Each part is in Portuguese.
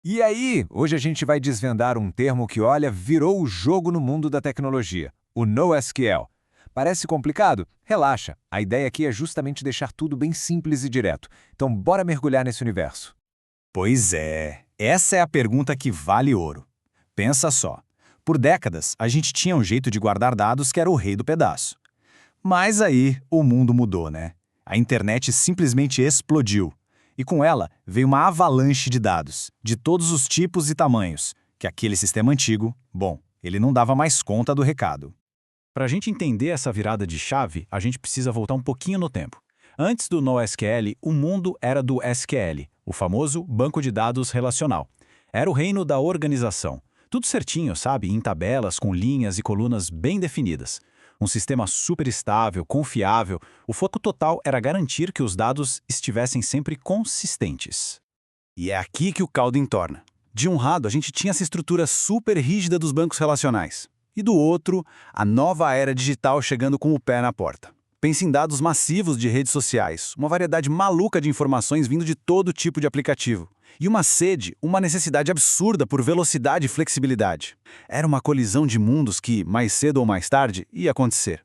E aí, hoje a gente vai desvendar um termo que, olha, virou o jogo no mundo da tecnologia, o NoSQL. Parece complicado? Relaxa, a ideia aqui é justamente deixar tudo bem simples e direto. Então bora mergulhar nesse universo. Pois é, essa é a pergunta que vale ouro. Pensa só, por décadas a gente tinha um jeito de guardar dados que era o rei do pedaço. Mas aí o mundo mudou, né? A internet simplesmente explodiu. E com ela veio uma avalanche de dados, de todos os tipos e tamanhos, que aquele sistema antigo, bom, ele não dava mais conta do recado. Para a gente entender essa virada de chave, a gente precisa voltar um pouquinho no tempo. Antes do NoSQL, o mundo era do SQL, o famoso banco de dados relacional. Era o reino da organização. Tudo certinho, sabe? Em tabelas, com linhas e colunas bem definidas. Um sistema super estável, confiável. O foco total era garantir que os dados estivessem sempre consistentes. E é aqui que o caldo entorna. De um lado, a gente tinha essa estrutura super rígida dos bancos relacionais. E do outro, a nova era digital chegando com o pé na porta. Pense em dados massivos de redes sociais, uma variedade maluca de informações vindo de todo tipo de aplicativo. E uma sede, uma necessidade absurda por velocidade e flexibilidade. Era uma colisão de mundos que, mais cedo ou mais tarde, ia acontecer.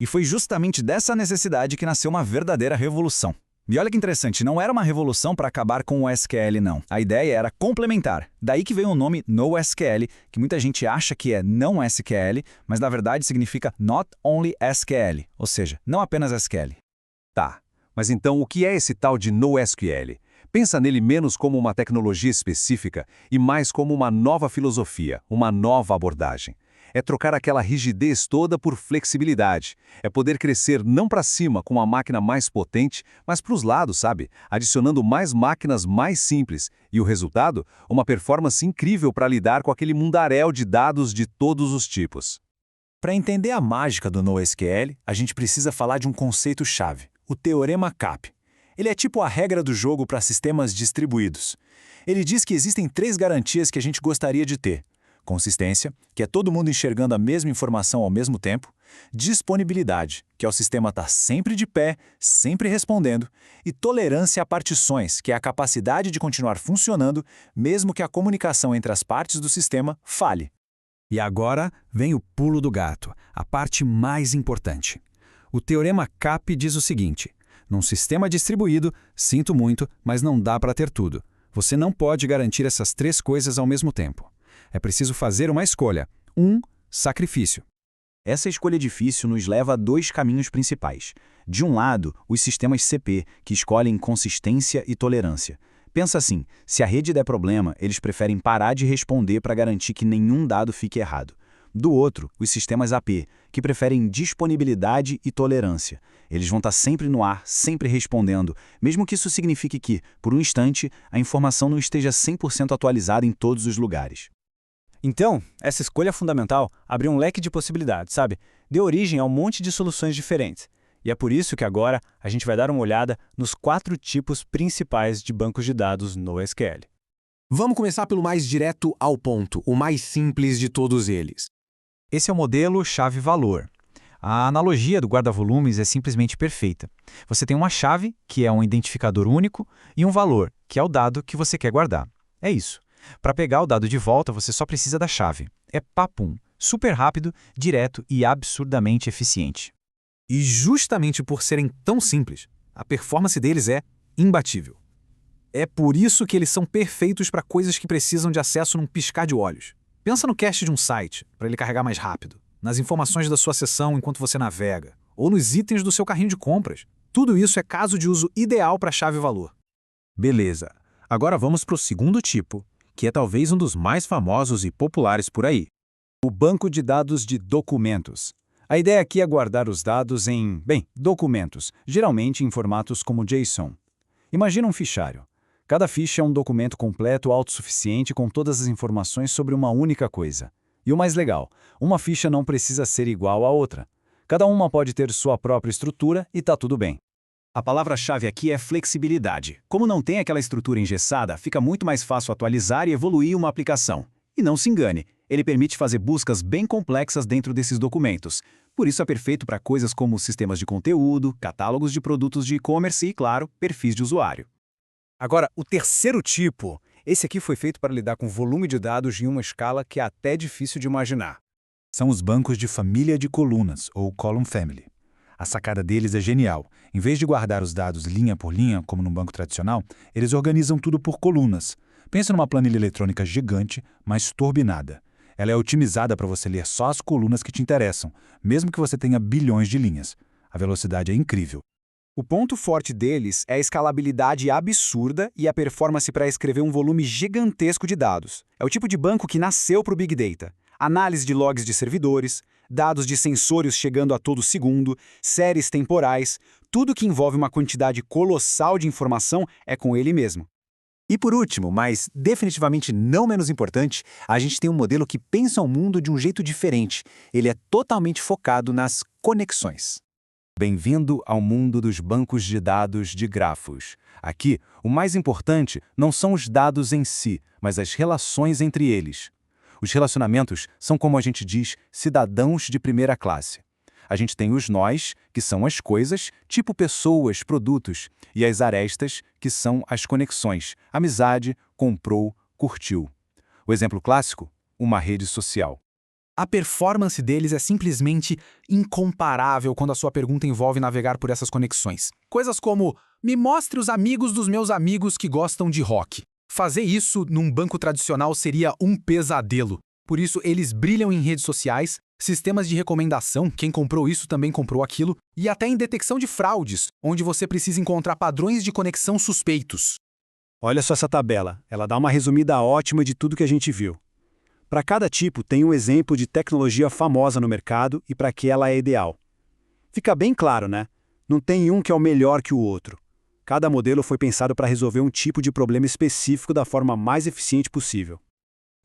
E foi justamente dessa necessidade que nasceu uma verdadeira revolução. E olha que interessante, não era uma revolução para acabar com o SQL, não. A ideia era complementar. Daí que veio o nome NoSQL, que muita gente acha que é não SQL, mas na verdade significa Not Only SQL, ou seja, não apenas SQL. Tá, mas então o que é esse tal de NoSQL? Pensa nele menos como uma tecnologia específica e mais como uma nova filosofia, uma nova abordagem. É trocar aquela rigidez toda por flexibilidade. É poder crescer não para cima com uma máquina mais potente, mas para os lados, sabe? Adicionando mais máquinas mais simples. E o resultado? Uma performance incrível para lidar com aquele mundaréu de dados de todos os tipos. Para entender a mágica do NoSQL, a gente precisa falar de um conceito-chave, o Teorema CAP. Ele é tipo a regra do jogo para sistemas distribuídos. Ele diz que existem 3 garantias que a gente gostaria de ter. Consistência, que é todo mundo enxergando a mesma informação ao mesmo tempo. Disponibilidade, que é o sistema estar sempre de pé, sempre respondendo. E tolerância a partições, que é a capacidade de continuar funcionando, mesmo que a comunicação entre as partes do sistema falhe. E agora vem o pulo do gato, a parte mais importante. O Teorema CAP diz o seguinte: num sistema distribuído, sinto muito, mas não dá para ter tudo. Você não pode garantir essas 3 coisas ao mesmo tempo. É preciso fazer uma escolha. Sacrifício. Essa escolha difícil nos leva a 2 caminhos principais. De um lado, os sistemas CP, que escolhem consistência e tolerância. Pensa assim, se a rede der problema, eles preferem parar de responder para garantir que nenhum dado fique errado. Do outro, os sistemas AP, que preferem disponibilidade e tolerância. Eles vão estar sempre no ar, sempre respondendo, mesmo que isso signifique que, por um instante, a informação não esteja 100% atualizada em todos os lugares. Então, essa escolha fundamental abriu um leque de possibilidades, sabe? Deu origem a um monte de soluções diferentes. E é por isso que agora a gente vai dar uma olhada nos 4 tipos principais de bancos de dados NoSQL. Vamos começar pelo mais direto ao ponto, o mais simples de todos eles. Esse é o modelo chave-valor. A analogia do guarda-volumes é simplesmente perfeita. Você tem uma chave, que é um identificador único, e um valor, que é o dado que você quer guardar. É isso. Para pegar o dado de volta, você só precisa da chave. É papum, super rápido, direto e absurdamente eficiente. E justamente por serem tão simples, a performance deles é imbatível. É por isso que eles são perfeitos para coisas que precisam de acesso num piscar de olhos. Pensa no cache de um site, para ele carregar mais rápido, nas informações da sua seção enquanto você navega, ou nos itens do seu carrinho de compras. Tudo isso é caso de uso ideal para a chave-valor. Beleza. Agora vamos para o segundo tipo, que é talvez um dos mais famosos e populares por aí. O banco de dados de documentos. A ideia aqui é guardar os dados em, documentos, geralmente em formatos como JSON. Imagina um fichário. Cada ficha é um documento completo autossuficiente com todas as informações sobre uma única coisa. E o mais legal, uma ficha não precisa ser igual à outra. Cada uma pode ter sua própria estrutura e tá tudo bem. A palavra-chave aqui é flexibilidade. Como não tem aquela estrutura engessada, fica muito mais fácil atualizar e evoluir uma aplicação. E não se engane, ele permite fazer buscas bem complexas dentro desses documentos. Por isso é perfeito para coisas como sistemas de conteúdo, catálogos de produtos de e-commerce e, claro, perfis de usuário. Agora, o terceiro tipo, Esse aqui foi feito para lidar com volume de dados em uma escala que é até difícil de imaginar. São os bancos de família de colunas, ou column family. A sacada deles é genial. Em vez de guardar os dados linha por linha, como num banco tradicional, eles organizam tudo por colunas. Pensa numa planilha eletrônica gigante, mas turbinada. Ela é otimizada para você ler só as colunas que te interessam, mesmo que você tenha bilhões de linhas. A velocidade é incrível. O ponto forte deles é a escalabilidade absurda e a performance para escrever um volume gigantesco de dados. É o tipo de banco que nasceu para o Big Data. Análise de logs de servidores, dados de sensores chegando a todo segundo, séries temporais, tudo que envolve uma quantidade colossal de informação é com ele mesmo. E por último, mas definitivamente não menos importante, a gente tem um modelo que pensa o mundo de um jeito diferente. Ele é totalmente focado nas conexões. Bem-vindo ao mundo dos bancos de dados de grafos. Aqui, o mais importante não são os dados em si, mas as relações entre eles. Os relacionamentos são, como a gente diz, cidadãos de primeira classe. A gente tem os nós, que são as coisas, tipo pessoas, produtos, e as arestas, que são as conexões, amizade, comprou, curtiu. O exemplo clássico? Uma rede social. A performance deles é simplesmente incomparável quando a sua pergunta envolve navegar por essas conexões. Coisas como, me mostre os amigos dos meus amigos que gostam de rock. Fazer isso num banco tradicional seria um pesadelo. Por isso, eles brilham em redes sociais, sistemas de recomendação, quem comprou isso também comprou aquilo, e até em detecção de fraudes, onde você precisa encontrar padrões de conexão suspeitos. Olha só essa tabela, ela dá uma resumida ótima de tudo que a gente viu. Para cada tipo, tem um exemplo de tecnologia famosa no mercado e para que ela é ideal. Fica bem claro, né? Não tem um que é o melhor que o outro. Cada modelo foi pensado para resolver um tipo de problema específico da forma mais eficiente possível.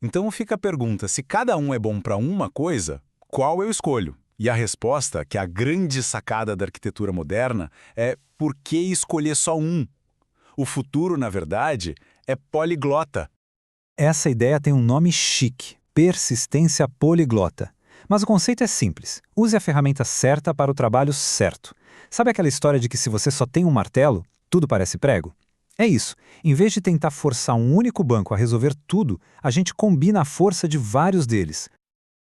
Então fica a pergunta, se cada um é bom para uma coisa, qual eu escolho? E a resposta, que é a grande sacada da arquitetura moderna, é por que escolher só um? O futuro, na verdade, é poliglota. Essa ideia tem um nome chique, persistência poliglota. Mas o conceito é simples. Use a ferramenta certa para o trabalho certo. Sabe aquela história de que se você só tem um martelo, tudo parece prego? É isso. Em vez de tentar forçar um único banco a resolver tudo, a gente combina a força de vários deles.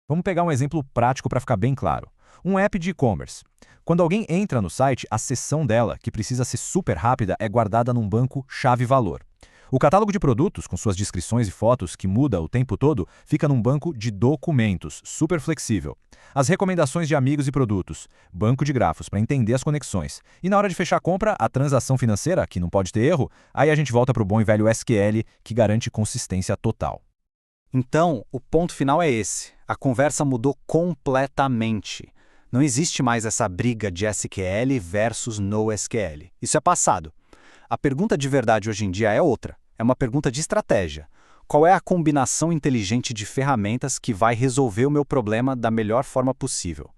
Vamos pegar um exemplo prático para ficar bem claro. Um app de e-commerce. Quando alguém entra no site, a seção dela, que precisa ser super rápida, é guardada num banco chave-valor. O catálogo de produtos, com suas descrições e fotos, que muda o tempo todo, fica num banco de documentos, super flexível. As recomendações de amigos e produtos, banco de grafos, para entender as conexões. E na hora de fechar a compra, a transação financeira, que não pode ter erro, aí a gente volta para o bom e velho SQL, que garante consistência total. Então, o ponto final é esse. A conversa mudou completamente. Não existe mais essa briga de SQL versus NoSQL. Isso é passado. A pergunta de verdade hoje em dia é outra. É uma pergunta de estratégia. Qual é a combinação inteligente de ferramentas que vai resolver o meu problema da melhor forma possível?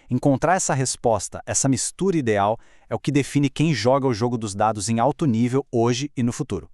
Encontrar essa resposta, essa mistura ideal, é o que define quem joga o jogo dos dados em alto nível hoje e no futuro.